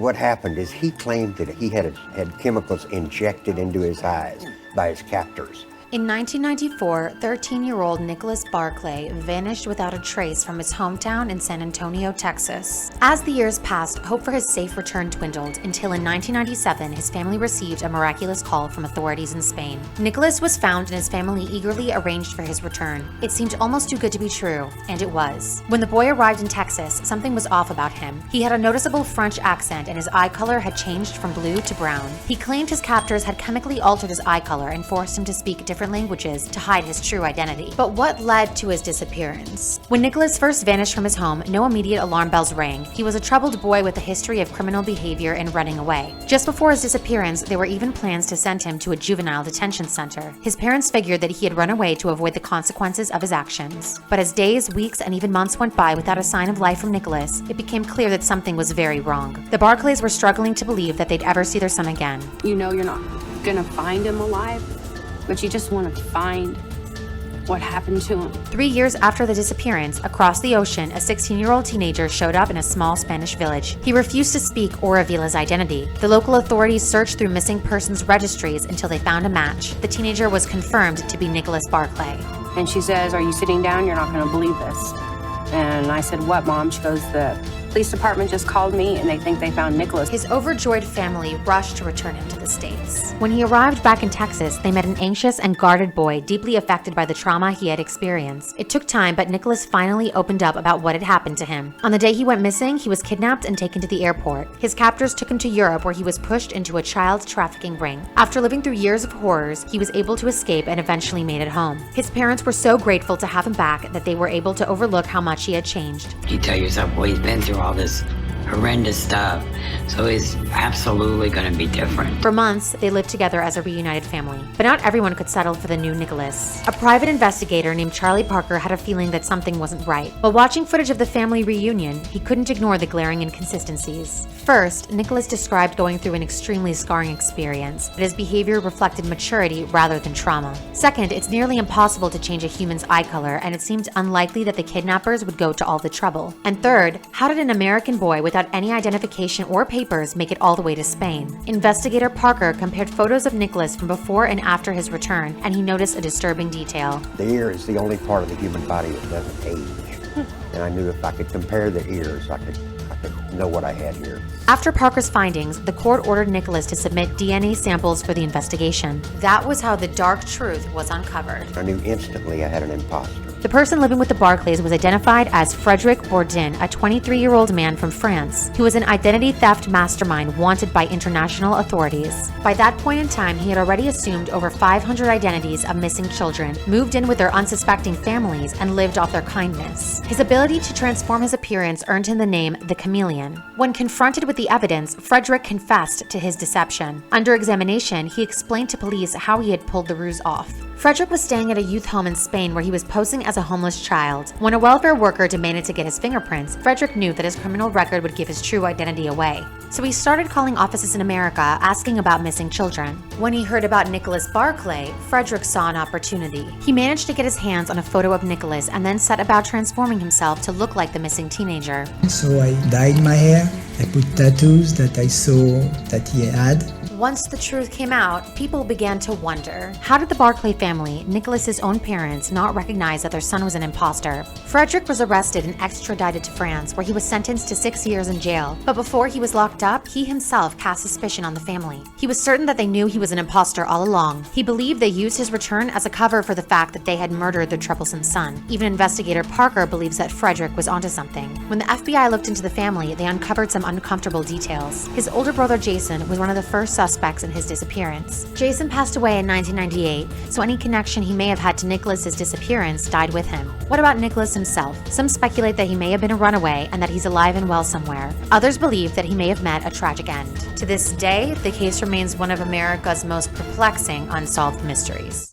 What happened is he claimed that he had chemicals injected into his eyes by his captors. In 1994, 13-year-old Nicholas Barclay vanished without a trace from his hometown in San Antonio, Texas. As the years passed, hope for his safe return dwindled until in 1997, his family received a miraculous call from authorities in Spain. Nicholas was found and his family eagerly arranged for his return. It seemed almost too good to be true, and it was. When the boy arrived in Texas, something was off about him. He had a noticeable French accent and his eye color had changed from blue to brown. He claimed his captors had chemically altered his eye color and forced him to speak different languages to hide his true identity. But what led to his disappearance? When Nicholas first vanished from his home, no immediate alarm bells rang. He was a troubled boy with a history of criminal behavior and running away. Just before his disappearance, there were even plans to send him to a juvenile detention center. His parents figured that he had run away to avoid the consequences of his actions. But as days, weeks, and even months went by without a sign of life from Nicholas, it became clear that something was very wrong. The Barclays were struggling to believe that they'd ever see their son again. You know you're not gonna find him alive, but you just want to find what happened to him. 3 years after the disappearance, across the ocean, a 16-year-old teenager showed up in a small Spanish village. He refused to speak or reveal his identity. The local authorities searched through missing persons registries until they found a match. The teenager was confirmed to be Nicholas Barclay. And she says, "Are you sitting down? You're not going to believe this." And I said, "What, Mom?" She goes, "The police department just called me and they think they found Nicholas." His overjoyed family rushed to return him to the States. When he arrived back in Texas, they met an anxious and guarded boy deeply affected by the trauma he had experienced. It took time, but Nicholas finally opened up about what had happened to him. On the day he went missing, he was kidnapped and taken to the airport. His captors took him to Europe, where he was pushed into a child trafficking ring. After living through years of horrors, he was able to escape and eventually made it home. His parents were so grateful to have him back that they were able to overlook how much he had changed. You tell yourself, well, he's been through all this horrendous stuff, so he's absolutely going to be different. For months, they lived together as a reunited family. But not everyone could settle for the new Nicholas. A private investigator named Charlie Parker had a feeling that something wasn't right. While watching footage of the family reunion, he couldn't ignore the glaring inconsistencies. First, Nicholas described going through an extremely scarring experience, but his behavior reflected maturity rather than trauma. Second, it's nearly impossible to change a human's eye color, and it seemed unlikely that the kidnappers would go to all the trouble. And third, how did an American boy without any identification or papers make it all the way to Spain? Investigator Parker compared photos of Nicholas from before and after his return, and he noticed a disturbing detail. The ear is the only part of the human body that doesn't age. And I knew if I could compare the ears, I could know what I had here. After Parker's findings, the court ordered Nicholas to submit DNA samples for the investigation. That was how the dark truth was uncovered. I knew instantly I had an imposter. The person living with the Barclays was identified as Frederic Bourdin, a 23-year-old man from France, who was an identity theft mastermind wanted by international authorities. By that point in time, he had already assumed over 500 identities of missing children, moved in with their unsuspecting families, and lived off their kindness. His ability to transform his appearance earned him the name the Chameleon. When confronted with the evidence, Frederic confessed to his deception. Under examination, he explained to police how he had pulled the ruse off. Frederic was staying at a youth home in Spain where he was posing as a homeless child. When a welfare worker demanded to get his fingerprints, Frederic knew that his criminal record would give his true identity away. So he started calling offices in America asking about missing children. When he heard about Nicholas Barclay, Frederic saw an opportunity. He managed to get his hands on a photo of Nicholas and then set about transforming himself to look like the missing teenager. So I dyed my hair, I put tattoos that I saw that he had. Once the truth came out, people began to wonder, how did the Barclay family, Nicholas's own parents, not recognize that their son was an imposter? Frederic was arrested and extradited to France, where he was sentenced to 6 years in jail. But before he was locked up, he himself cast suspicion on the family. He was certain that they knew he was an imposter all along. He believed they used his return as a cover for the fact that they had murdered their troublesome son. Even investigator Parker believes that Frederic was onto something. When the FBI looked into the family, they uncovered some uncomfortable details. His older brother Jason was one of the first suspects in his disappearance. Jason passed away in 1998, so any connection he may have had to Nicholas's disappearance died with him. What about Nicholas himself? Some speculate that he may have been a runaway and that he's alive and well somewhere. Others believe that he may have met a tragic end. To this day, the case remains one of America's most perplexing unsolved mysteries.